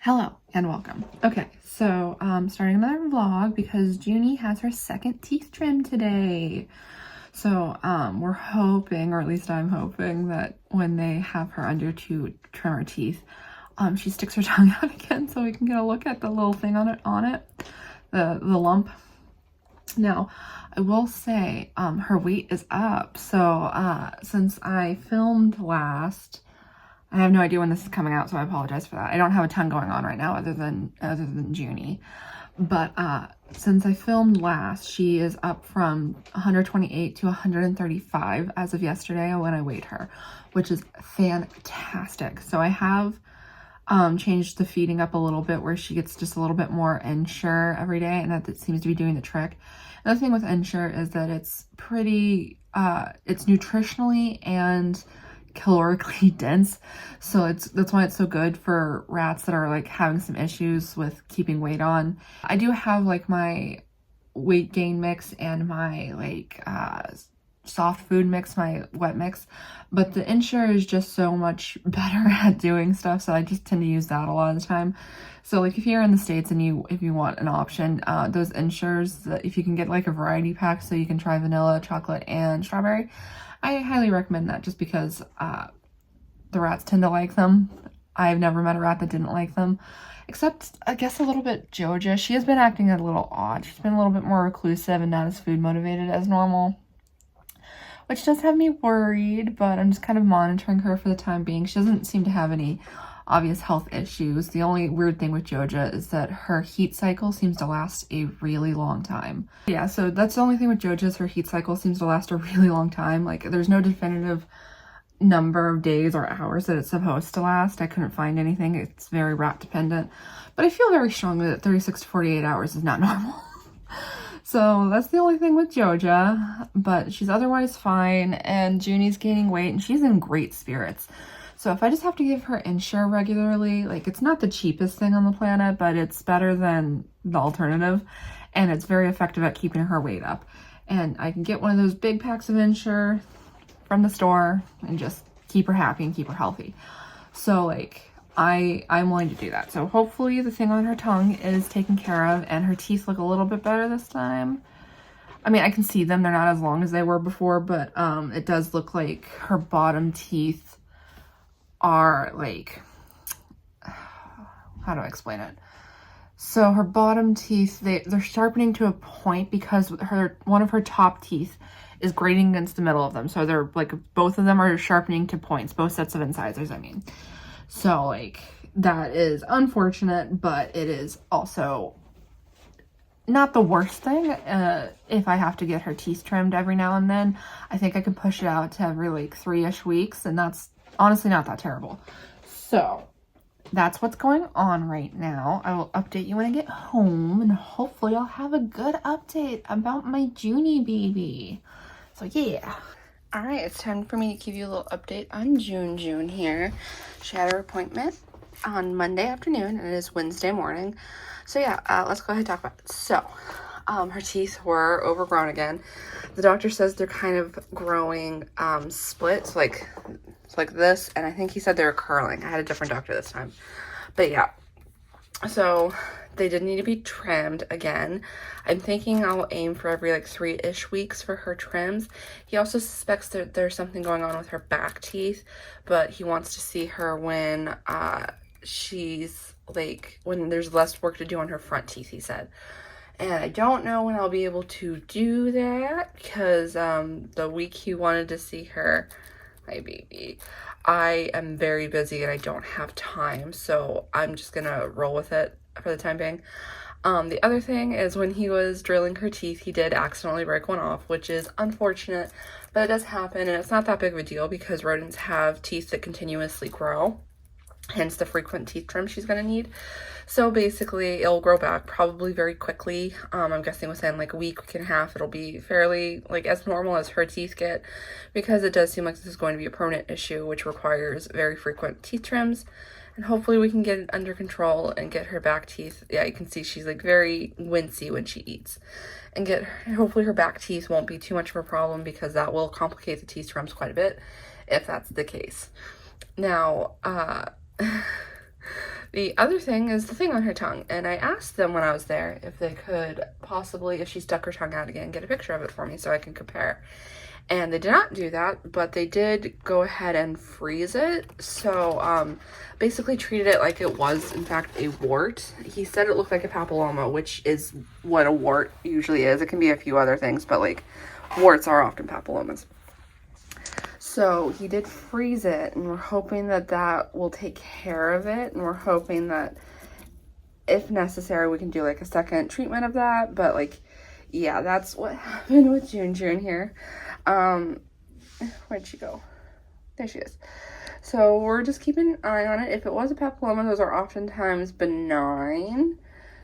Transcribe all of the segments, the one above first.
Hello and welcome. Okay, so starting another vlog because Junie has her second teeth trim today. So we're hoping, or at least I'm hoping, that when they have her under to trim her teeth, she sticks her tongue out again so we can get a look at the little thing on it, the lump. Now, I will say her weight is up. So since I filmed last, I have no idea when this is coming out, so I apologize for that. I don't have a ton going on right now other than Junie. But since I filmed last, she is up from 128 to 135 as of yesterday when I weighed her, which is fantastic. So I have changed the feeding up a little bit where she gets just a little bit more Ensure every day, and that seems to be doing the trick. Another thing with Ensure is that it's pretty, it's nutritionally and calorically dense, so that's why it's so good for rats that are like having some issues with keeping weight on. I do have like my weight gain mix and my like soft food mix, my wet mix, but the Ensure is just so much better at doing stuff, so I just tend to use that a lot of the time. So like if you're in the States and if you want an option, those Ensures, if you can get like a variety pack so you can try vanilla, chocolate, and strawberry, I highly recommend that just because the rats tend to like them. I've never met a rat that didn't like them, except I guess a little bit Joja. She has been acting a little odd. She's been a little bit more reclusive and not as food motivated as normal, which does have me worried, but I'm just kind of monitoring her for the time being. She doesn't seem to have any obvious health issues. The only weird thing with Joja is that her heat cycle seems to last a really long time. Yeah, so that's the only thing with Joja is her heat cycle seems to last a really long time. Like, there's no definitive number of days or hours that it's supposed to last. I couldn't find anything. It's very rat dependent. But I feel very strongly that 36 to 48 hours is not normal. So that's the only thing with Joja, but she's otherwise fine, and Junie's gaining weight, and she's in great spirits. So if I just have to give her Ensure regularly, like, it's not the cheapest thing on the planet, but it's better than the alternative, and it's very effective at keeping her weight up. And I can get one of those big packs of Ensure from the store and just keep her happy and keep her healthy. So, like, I'm willing to do that. So hopefully the thing on her tongue is taken care of and her teeth look a little bit better this time. I mean, I can see them. They're not as long as they were before, but it does look like her bottom teeth are like, how do I explain it? So her bottom teeth, they're sharpening to a point because one of her top teeth is grating against the middle of them. So they're like, both of them are sharpening to points, both sets of incisors, I mean. So, like, that is unfortunate, but it is also not the worst thing. If I have to get her teeth trimmed every now and then, I think I can push it out to every, like, 3-ish weeks, and that's honestly not that terrible. So, that's what's going on right now. I will update you when I get home, and hopefully I'll have a good update about my Junie baby. So, yeah. Alright, it's time for me to give you a little update on June here. She had her appointment on Monday afternoon, and it is Wednesday morning. So yeah, let's go ahead and talk about it. So, her teeth were overgrown again. The doctor says they're kind of growing split, so like this, and I think he said they were curling. I had a different doctor this time. But yeah, so they did need to be trimmed again. I'm thinking I'll aim for every like 3-ish weeks for her trims. He also suspects that there's something going on with her back teeth, but he wants to see her when she's like, when there's less work to do on her front teeth, he said. And I don't know when I'll be able to do that because the week he wanted to see her, my baby, I am very busy and I don't have time, so I'm just gonna roll with it for the time being. The other thing is when he was drilling her teeth, he did accidentally break one off, which is unfortunate, but it does happen, and it's not that big of a deal because rodents have teeth that continuously grow, hence the frequent teeth trim she's going to need. So basically, it'll grow back probably very quickly. I'm guessing within like a week and a half, it'll be fairly like as normal as her teeth get, because it does seem like this is going to be a permanent issue, which requires very frequent teeth trims. And hopefully we can get it under control and get her back teeth. Yeah, you can see she's like very wincy when she eats. And hopefully her back teeth won't be too much of a problem, because that will complicate the teeth trims quite a bit if that's the case. Now, The other thing is the thing on her tongue, and I asked them when I was there if they could possibly, if she stuck her tongue out again, get a picture of it for me so I can compare. And they did not do that, but they did go ahead and freeze it. So basically treated it like it was in fact a wart. He said it looked like a papilloma, which is what a wart usually is. It can be a few other things, but like warts are often papillomas. So he did freeze it, and we're hoping that that will take care of it, and we're hoping that if necessary we can do like a second treatment of that. But like, yeah, that's what happened with June here. Where'd she go? There she is. So we're just keeping an eye on it. If it was a papilloma, those are oftentimes benign,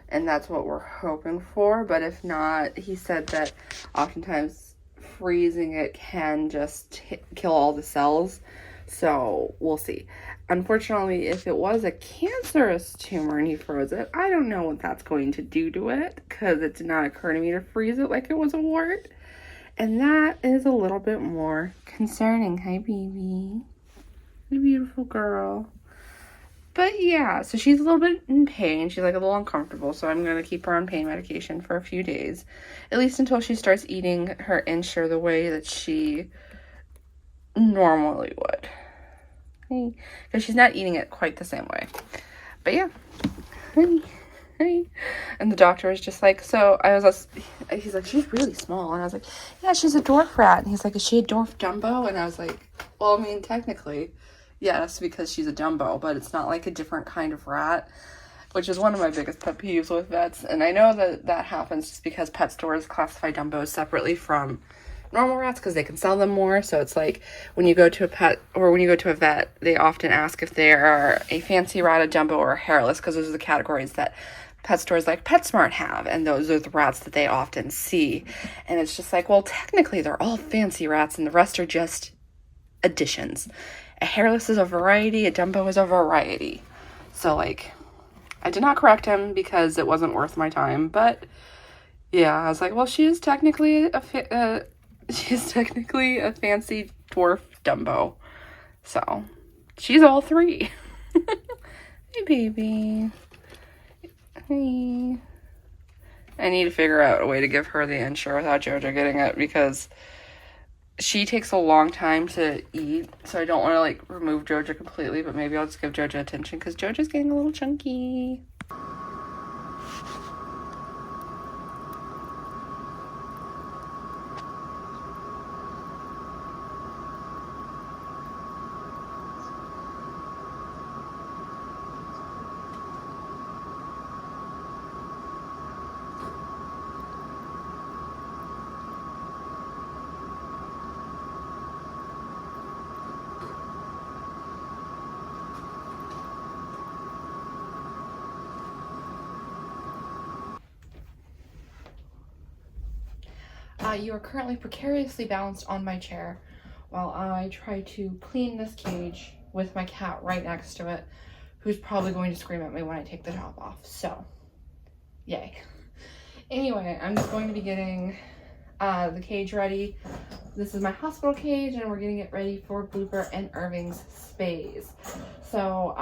and that's what we're hoping for. But if not, he said that oftentimes freezing it can just kill all the cells. So we'll see. Unfortunately, if it was a cancerous tumor and he froze it, I don't know what that's going to do to it, because it did not occur to me to freeze it like it was a wart. And that is a little bit more concerning. Hi, baby. What a beautiful girl. But yeah, so she's a little bit in pain. She's like a little uncomfortable. So I'm going to keep her on pain medication for a few days. At least until she starts eating her Ensure the way that she normally would. Because she's not eating it quite the same way. But yeah. And the doctor was just like, so he's like, she's really small. And I was like, yeah, she's a dwarf rat. And he's like, is she a dwarf jumbo? And I was like, well, I mean, technically, yes, because she's a jumbo, but it's not like a different kind of rat, which is one of my biggest pet peeves with vets. And I know that that happens just because pet stores classify jumbos separately from normal rats because they can sell them more. So it's like when you go to a pet or when you go to a vet, they often ask if they are a fancy rat, a jumbo, or a hairless, because those are the categories that pet stores like PetSmart have, and those are the rats that they often see. And it's just like, well, technically they're all fancy rats and the rest are just additions. A hairless is a variety, a jumbo is a variety. So like, I did not correct him because it wasn't worth my time, but yeah, I was like, well, she is technically a fancy dwarf jumbo. So she's all three. Hey, baby. Hey. I need to figure out a way to give her the Ensure without Jojo getting it, because she takes a long time to eat. So I don't want to like remove Jojo completely, but maybe I'll just give Jojo attention because Jojo's getting a little chunky. You are currently precariously balanced on my chair while I try to clean this cage with my cat right next to it, who's probably going to scream at me when I take the top off. So, yay. Anyway, I'm just going to be getting the cage ready. This is my hospital cage, and we're getting it ready for Blooper and Irving's spays. So,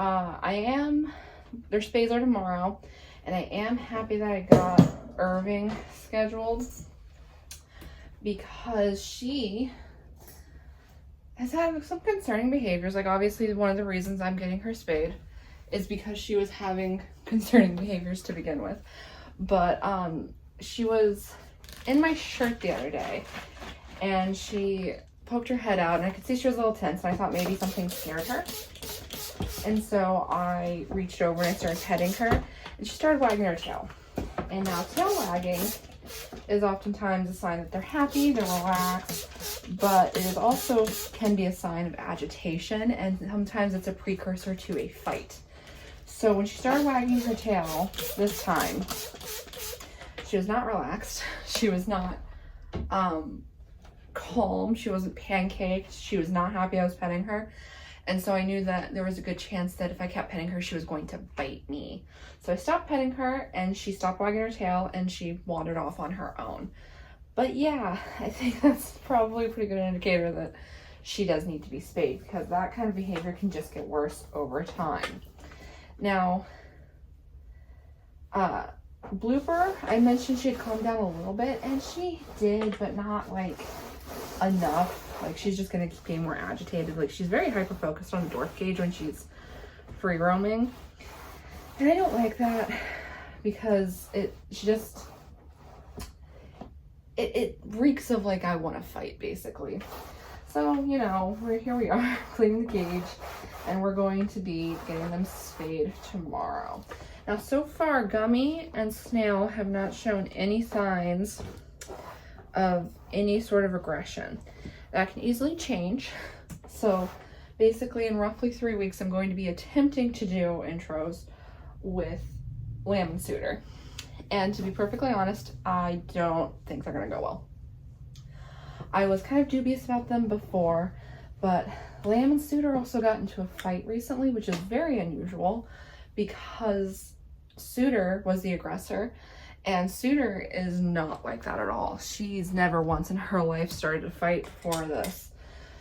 their spays are tomorrow, and I am happy that I got Irving scheduled, because she has had some concerning behaviors. Like, obviously one of the reasons I'm getting her spayed is because she was having concerning behaviors to begin with. But she was in my shirt the other day and she poked her head out, and I could see she was a little tense, and I thought maybe something scared her. And so I reached over and I started petting her, and she started wagging her tail. And now tail wagging is oftentimes a sign that they're happy, they're relaxed, but it is also can be a sign of agitation, and sometimes it's a precursor to a fight. So when she started wagging her tail this time, she was not relaxed, she was not calm, she wasn't pancaked, she was not happy I was petting her. And so I knew that there was a good chance that if I kept petting her, she was going to bite me. So I stopped petting her, and she stopped wagging her tail, and she wandered off on her own. But yeah, I think that's probably a pretty good indicator that she does need to be spayed, because that kind of behavior can just get worse over time. Now, Blooper, I mentioned she'd calmed down a little bit, and she did, but not like enough. Like, she's just gonna keep getting more agitated. Like, she's very hyper focused on the Dwarf gauge when she's free roaming, and I don't like that because it reeks of like I want to fight, basically. So, you know, here we are cleaning the cage, and we're going to be getting them spayed tomorrow. Now, so far, Gummy and Snail have not shown any signs of any sort of aggression. That can easily change. So basically, in roughly 3 weeks, I'm going to be attempting to do intros with Lamb and Suitor. And to be perfectly honest, I don't think they're gonna go well. I was kind of dubious about them before, but Lamb and Suitor also got into a fight recently, which is very unusual because Suitor was the aggressor, and Suitor is not like that at all. She's never once in her life started to fight for this.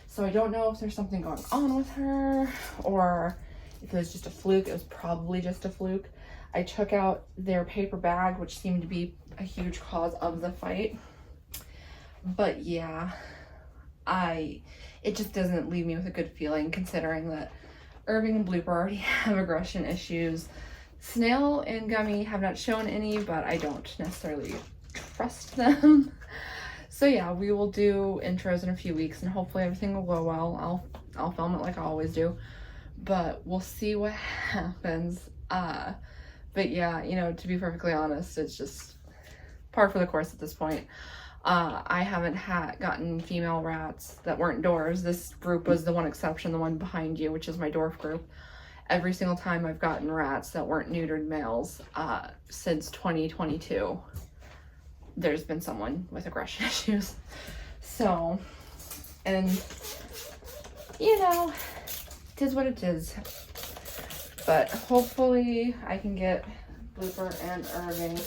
So I don't know if there's something going on with her, or if it was just a fluke. It was probably just a fluke. I took out their paper bag, which seemed to be a huge cause of the fight. But yeah, it just doesn't leave me with a good feeling, considering that Irving and Blooper already have aggression issues. Snail and Gummy have not shown any, but I don't necessarily trust them. So yeah, we will do intros in a few weeks, and hopefully everything will go well. I'll film it like I always do, but we'll see what happens. But yeah, you know, to be perfectly honest, it's just par for the course at this point. I haven't gotten female rats that weren't doors. This group was the one exception, the one behind you, which is my dwarf group. Every single time I've gotten rats that weren't neutered males since 2022, there's been someone with aggression issues. So, and you know, it is what it is. But hopefully I can get Blooper and Irving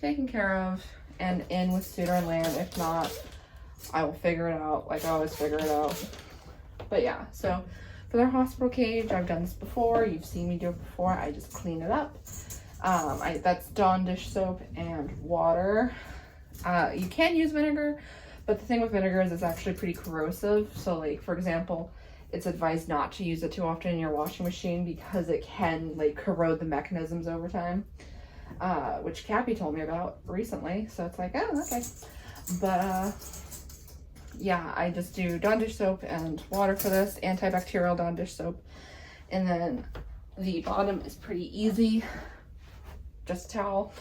taken care of and in with Suitor and Lamb. If not, I will figure it out like I always figure it out. But yeah, so for their hospital cage, I've done this before. You've seen me do it before. I just clean it up. That's Dawn dish soap and water. You can use vinegar, but the thing with vinegar is it's actually pretty corrosive. So like, for example, it's advised not to use it too often in your washing machine because it can like corrode the mechanisms over time, which Cappy told me about recently. So it's like, oh, okay. But yeah, I just do Dawn dish soap and water for this, antibacterial Dawn dish soap. And then the bottom is pretty easy, just a towel.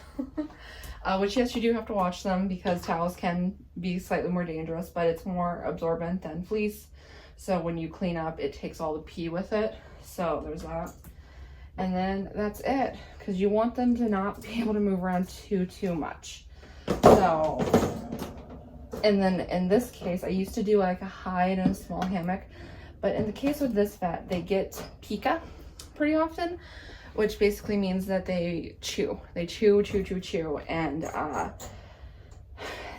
Which yes, you do have to wash them because towels can be slightly more dangerous, but it's more absorbent than fleece. So when you clean up, it takes all the pee with it. So there's that. And then that's it, because you want them to not be able to move around too much. So, and then in this case, I used to do like a hide and a small hammock, but in the case with this vet, they get pica pretty often, which basically means that they chew. They chew, and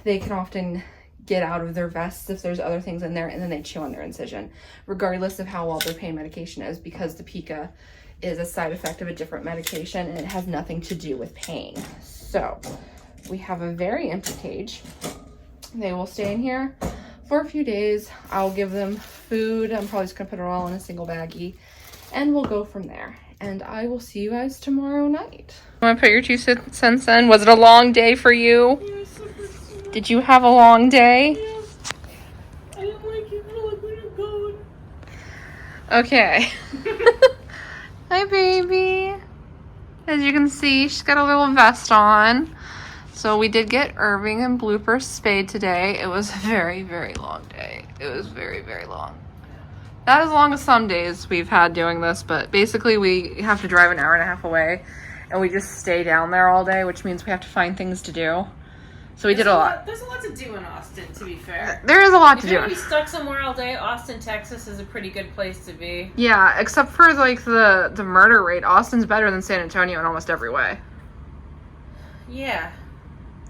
they can often get out of their vests if there's other things in there, and then they chew on their incision, regardless of how well their pain medication is, because the pica is a side effect of a different medication, and it has nothing to do with pain. So we have a very empty cage. They will stay in here for a few days. I'll give them food. I'm probably just gonna put it all in a single baggie, and we'll go from there. And I will see you guys tomorrow night. You want to put your 2 cents in? Was it a long day for you? Yes. Did you have a long day? Yes. I didn't like it. I don't like where you're going. Okay. Hi, baby. As you can see, she's got a little vest on. So we did get Irving and Blooper spayed today. It was a very, very long day. It was very, very long. Not as long as some days we've had doing this, but basically we have to drive an hour and a half away, and we just stay down there all day, which means we have to find things to do. So we did a lot. There's a lot to do in Austin, to be fair. There is a lot to If do. you're gonna be stuck somewhere all day, Austin, Texas is a pretty good place to be. Yeah, except for like the murder rate. Austin's better than San Antonio in almost every way. Yeah.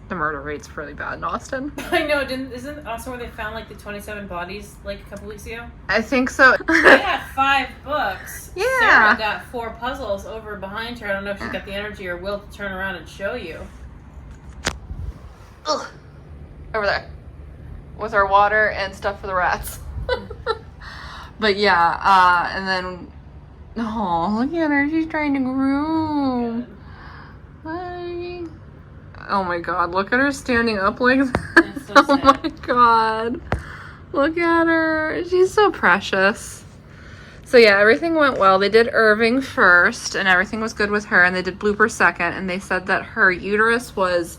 The murder rate's really bad in Austin. I know. Isn't also where they found like the 27 bodies like a couple weeks ago? I think so. They got 5 books. Yeah. Sarah got 4 puzzles over behind her. I don't know if she got the energy or will to turn around and show you. Ugh. Over there. With our water and stuff for the rats. But yeah, and then, oh, look at her. She's trying to groom. Hi. Oh my god, look at her standing up like that. So oh my god. Look at her. She's so precious. So yeah, everything went well. They did Irving first, and everything was good with her, and they did Blooper second, and they said that her uterus was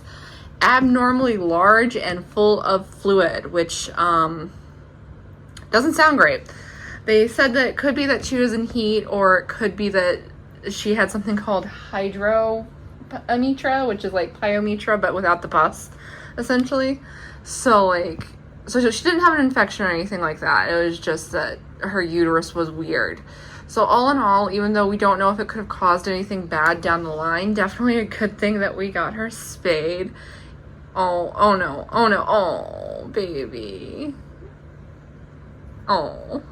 abnormally large and full of fluid, which doesn't sound great. They said that it could be that she was in heat, or it could be that she had something called hydrometra, which is like pyometra but without the pus, essentially. So she didn't have an infection or anything like that. It was just that her uterus was weird. So all in all, even though we don't know if it could have caused anything bad down the line, definitely a good thing that we got her spayed. Oh no, oh baby. Oh.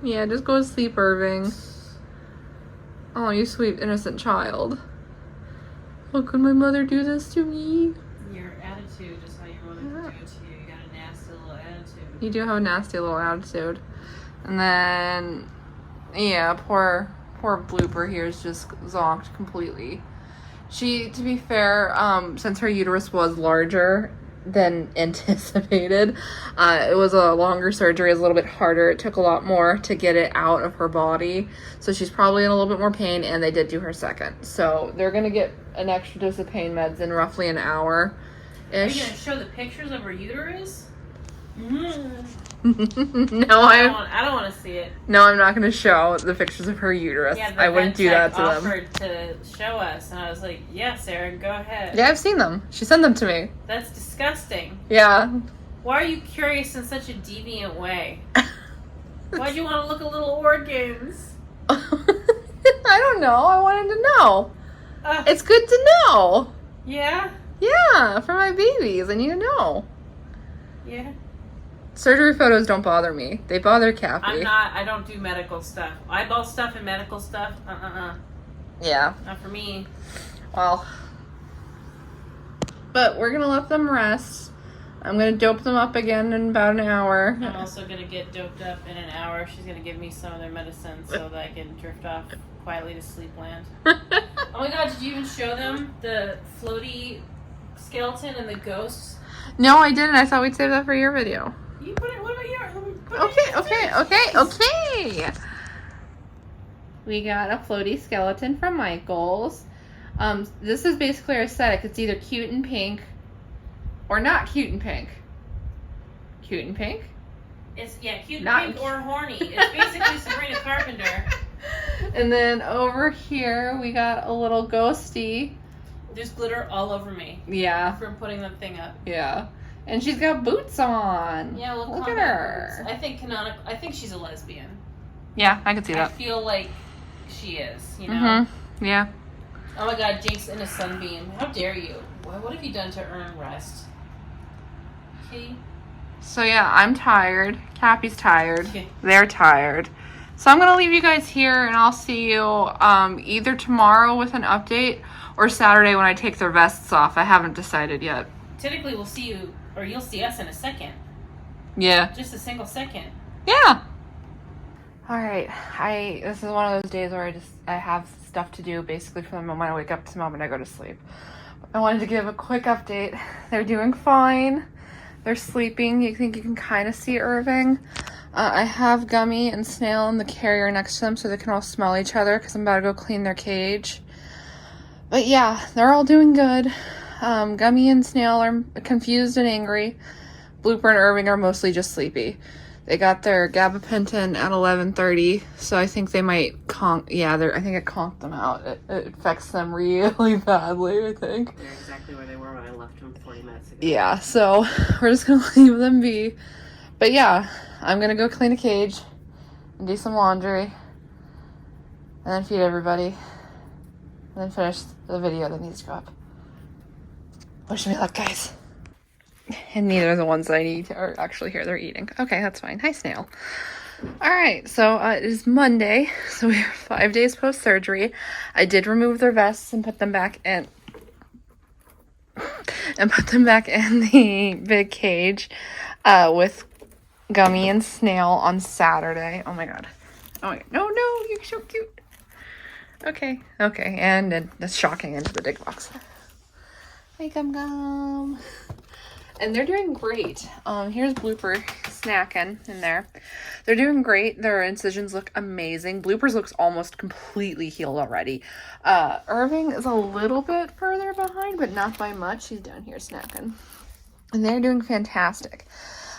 Yeah, just go to sleep, Irving. Oh, you sweet innocent child. How could my mother do this to me? Your attitude is how your mother would do it to you. You got a nasty little attitude. You do have a nasty little attitude. And then, yeah, poor Blooper here is just zonked completely. She, to be fair, since her uterus was larger than anticipated, it was a longer surgery. It was a little bit harder. It took a lot more to get it out of her body. So she's probably in a little bit more pain, and they did do her second. So they're going to get an extra dose of pain meds in roughly an hour-ish. Are you going to show the pictures of her uterus? Mm. No, I don't want to see it. No, I'm not going to show the pictures of her uterus. Yeah, I wouldn't do that to them. offered to show us, and I was like, "Yeah, Sarah, go ahead." Yeah, I've seen them. She sent them to me. That's disgusting. Yeah. Why are you curious in such a deviant way? Why'd you want to look at little organs? I don't know. I wanted to know. It's good to know. Yeah? Yeah, for my babies. I need to know. Yeah. Surgery photos don't bother me. They bother Cappy. I don't do medical stuff. Eyeball stuff and medical stuff, Yeah. Not for me. Well. But we're going to let them rest. I'm going to dope them up again in about an hour. I'm also going to get doped up in an hour. She's going to give me some of their medicine so that I can drift off quietly to sleepland. Oh my god, did you even show them the floaty skeleton and the ghosts? No, I didn't. I thought we'd save that for your video. You put it, what about yours? Okay. We got a floaty skeleton from Michael's. This is basically our aesthetic. It's either cute and pink or not cute and pink. Cute and pink? It's, cute and pink or horny. It's basically Sabrina Carpenter. And then over here, we got a little ghosty. There's glitter all over me. Yeah. From putting that thing up. Yeah. And she's got boots on. Yeah, look at her. I think she's a lesbian. Yeah, I can see that. I feel like she is, you know? Mm-hmm. Yeah. Oh my god, Jake's in a sunbeam. How dare you? What have you done to earn rest? Okay. So yeah, I'm tired. Cappy's tired. They're tired. So I'm going to leave you guys here, and I'll see you either tomorrow with an update or Saturday when I take their vests off. I haven't decided yet. Typically, we'll see you, or you'll see us in a second. Yeah. Just a single second. Yeah. All right. This is one of those days where I have stuff to do basically from the moment I wake up to the moment I go to sleep. I wanted to give a quick update. They're doing fine. They're sleeping. You think you can kind of see Irving. I have Gummy and Snail in the carrier next to them so they can all smell each other because I'm about to go clean their cage. But yeah, they're all doing good. Gummy and Snail are confused and angry. Blooper and Irving are mostly just sleepy. They got their gabapentin at 11:30, so I think they might conk. Yeah, I think it conked them out. It affects them really badly, I think. They're exactly where they were when I left them 40 minutes ago. Yeah, so we're just gonna leave them be. But yeah, I'm gonna go clean a cage and do some laundry and then feed everybody and then finish the video that needs to go up. Wish me luck, guys. And neither of the ones that I need are actually here. They're eating. Okay, that's fine. Hi, Snail. All right, so it is Monday, so we are 5 days post-surgery. I did remove their vests and put them back in. The big cage with Gummy and Snail on Saturday. Oh my god. Oh my god. No, you're so cute. Okay, and then that's shocking into the dig box. Hi, Gum. And they're doing great. Here's Blooper snacking in there. They're doing great. Their incisions look amazing. Blooper's looks almost completely healed already. Irving is a little bit further behind, but not by much. He's down here snacking. And they're doing fantastic.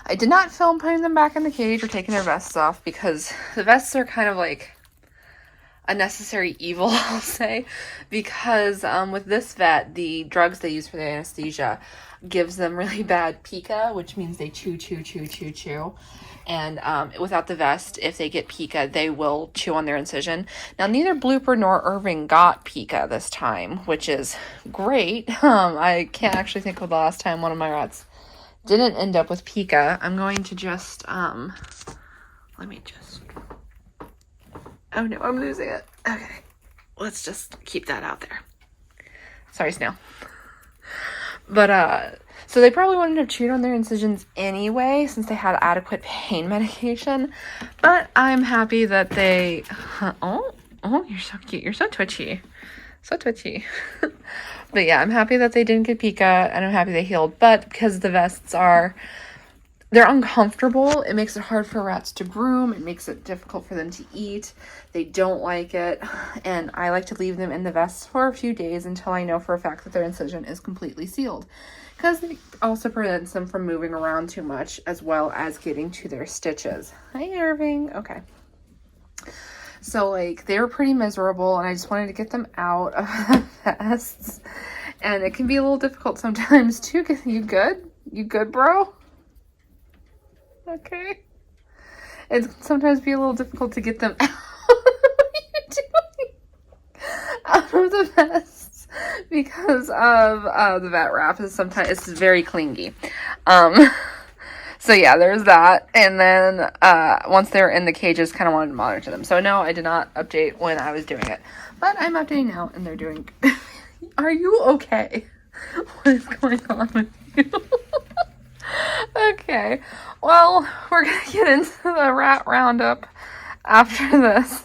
I did not film putting them back in the cage or taking their vests off because the vests are kind of like a necessary evil, I'll say, because with this vet, the drugs they use for the anesthesia gives them really bad pica, which means they chew. And without the vest, if they get pica, they will chew on their incision. Now, neither Blooper nor Irving got pica this time, which is great. I can't actually think of the last time one of my rats didn't end up with pica. I'm going to just, let me just, oh no, I'm losing it. Okay, let's just keep that out there. Sorry, Snail. But, so they probably wouldn't have chewed on their incisions anyway, since they had adequate pain medication. But I'm happy that they, oh, you're so cute. You're so twitchy. So twitchy. But yeah, I'm happy that they didn't get pica, and I'm happy they healed. But because the vests they're uncomfortable, it makes it hard for rats to groom. It makes it difficult for them to eat. They don't like it. And I like to leave them in the vests for a few days until I know for a fact that their incision is completely sealed. Because it also prevents them from moving around too much, as well as getting to their stitches. Hi, Irving. Okay. So, like, they were pretty miserable, and I just wanted to get them out of the vests. And it can be a little difficult sometimes, too. You good? You good, bro? Okay. It can sometimes be a little difficult to get them out. What are you doing? Out of the vests because of the vet wrap. It's very clingy. So yeah, there's that. And then once they were in the cages, kind of wanted to monitor them. So no, I did not update when I was doing it, but I'm updating now, and they're doing. Are you okay? What is going on with you? Okay, well, we're gonna get into the rat roundup after this.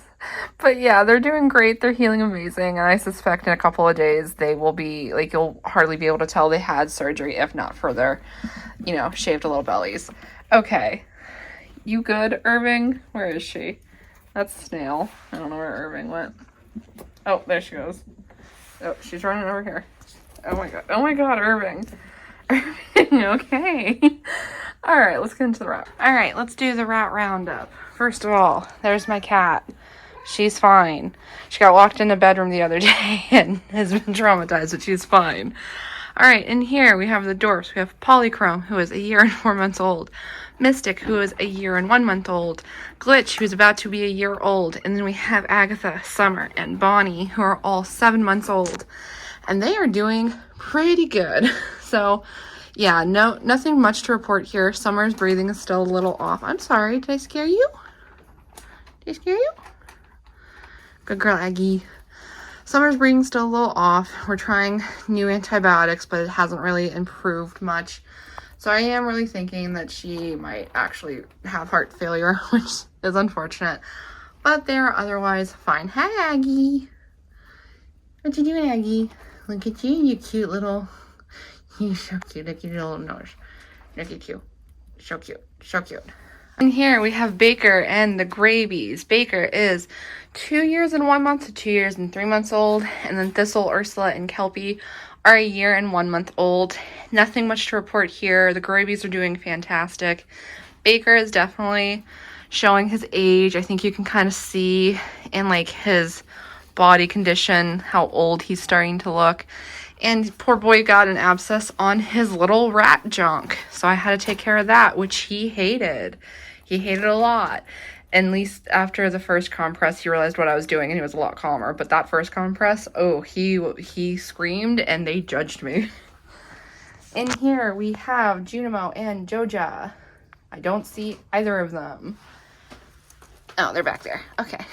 But yeah, they're doing great. They're healing amazing. And I suspect in a couple of days they will be, like, you'll hardly be able to tell they had surgery, if not for their, shaved little bellies. Okay. You good, Irving? Where is she? That's Snail. I don't know where Irving went. Oh, there she goes. Oh, she's running over here. Oh my god, Irving. Okay. All right, let's get into the rat. All right, let's do the rat roundup. First of all, there's my cat. She's fine. She got locked in the bedroom the other day and has been traumatized, but she's fine. All right, in here we have the dwarfs. We have Polychrome, who is 1 year and 4 months old. Mystic, who is 1 year and 1 month old. Glitch, who's about to be 1 year old. And then we have Agatha, Summer, and Bonnie, who are all 7 months old. And they are doing pretty good. So, yeah, nothing much to report here. Summer's breathing is still a little off. I'm sorry, did I scare you? Did I scare you? Good girl, Aggie. Summer's breathing's still a little off. We're trying new antibiotics, but it hasn't really improved much. So I am really thinking that she might actually have heart failure, which is unfortunate. But they're otherwise fine. Hi, Aggie. What you doing, Aggie? Look at you, you cute little... You're so cute. Look at your little nose. Look at you. So cute. So cute. And here we have Baker and the Grabies. Baker is 2 years and 1 month to 2 years and 3 months old. And then Thistle, Ursula, and Kelpie are 1 year and 1 month old. Nothing much to report here. The Grabies are doing fantastic. Baker is definitely showing his age. I think you can kind of see in like his body condition how old he's starting to look. And poor boy got an abscess on his little rat junk. So I had to take care of that, which he hated. He hated a lot. At least after the first compress, he realized what I was doing and he was a lot calmer. But that first compress, oh, he screamed and they judged me. In here we have Junimo and Joja. I don't see either of them. Oh, they're back there. Okay.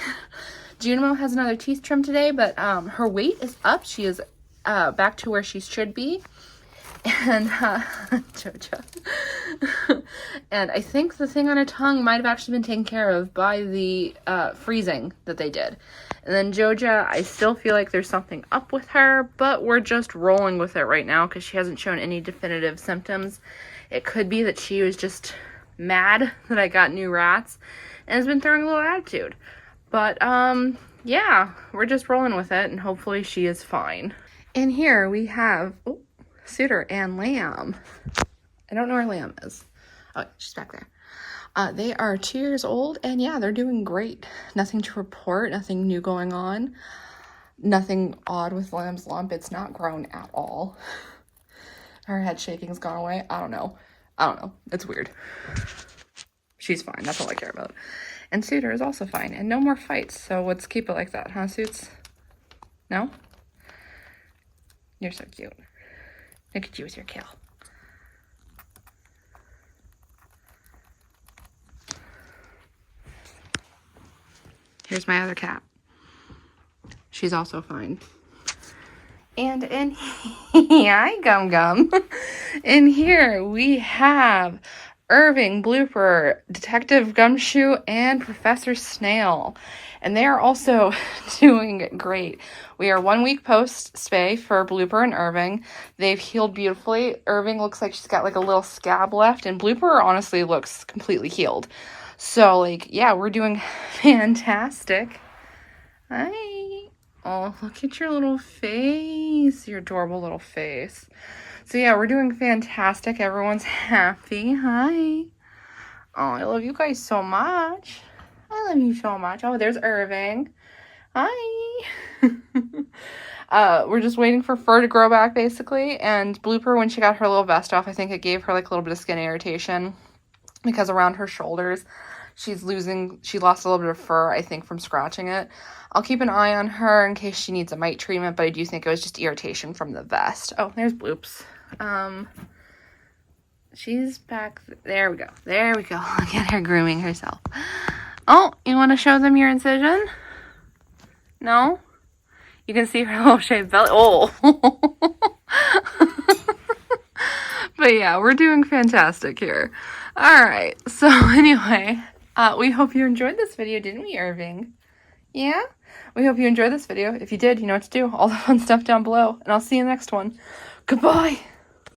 Junimo has another teeth trim today, but her weight is up. She is back to where she should be. And Joja. And I think the thing on her tongue might have actually been taken care of by the freezing that they did. And then Joja, I still feel like there's something up with her, but we're just rolling with it right now because she hasn't shown any definitive symptoms. It could be that she was just mad that I got new rats and has been throwing a little attitude. But yeah, we're just rolling with it and hopefully she is fine. In here we have Suitor and Lamb. I don't know where Lamb is. Oh, she's back there. They are 2 years old, and yeah, they're doing great. Nothing to report, nothing new going on. Nothing odd with Lamb's lump. It's not grown at all. Her head shaking's gone away. I don't know. It's weird. She's fine. That's all I care about. And Suitor is also fine, and no more fights, so let's keep it like that, huh, Suits? No? You're so cute. Look at you with your kale. Here's my other cat. She's also fine. And in here, hi Gum Gum. In here we have Irving, Blooper, Detective Gumshoe, and Professor Snail. And they are also doing great. We are 1 week post spay for Blooper and Irving. They've healed beautifully. Irving looks like she's got like a little scab left, and Blooper honestly looks completely healed. So, like, yeah, we're doing fantastic. Hi. Oh, look at your little face. Your adorable little face. So, yeah, we're doing fantastic. Everyone's happy. Hi. Oh, I love you guys so much. I love you so much. Oh, there's Irving. Hi. We're just waiting for fur to grow back, basically. And Blooper, when she got her little vest off, I think it gave her, like, a little bit of skin irritation. Because around her shoulders, she lost a little bit of fur, I think, from scratching it. I'll keep an eye on her in case she needs a mite treatment, but I do think it was just irritation from the vest. Oh, there's Bloops. She's back. There we go. There we go. Look at her grooming herself. Oh, you want to show them your incision? No? You can see her little shaved belly. Oh! But yeah, we're doing fantastic here. Alright, so anyway, we hope you enjoyed this video, didn't we, Irving? Yeah? We hope you enjoyed this video. If you did, you know what to do. All the fun stuff down below. And I'll see you in the next one. Goodbye!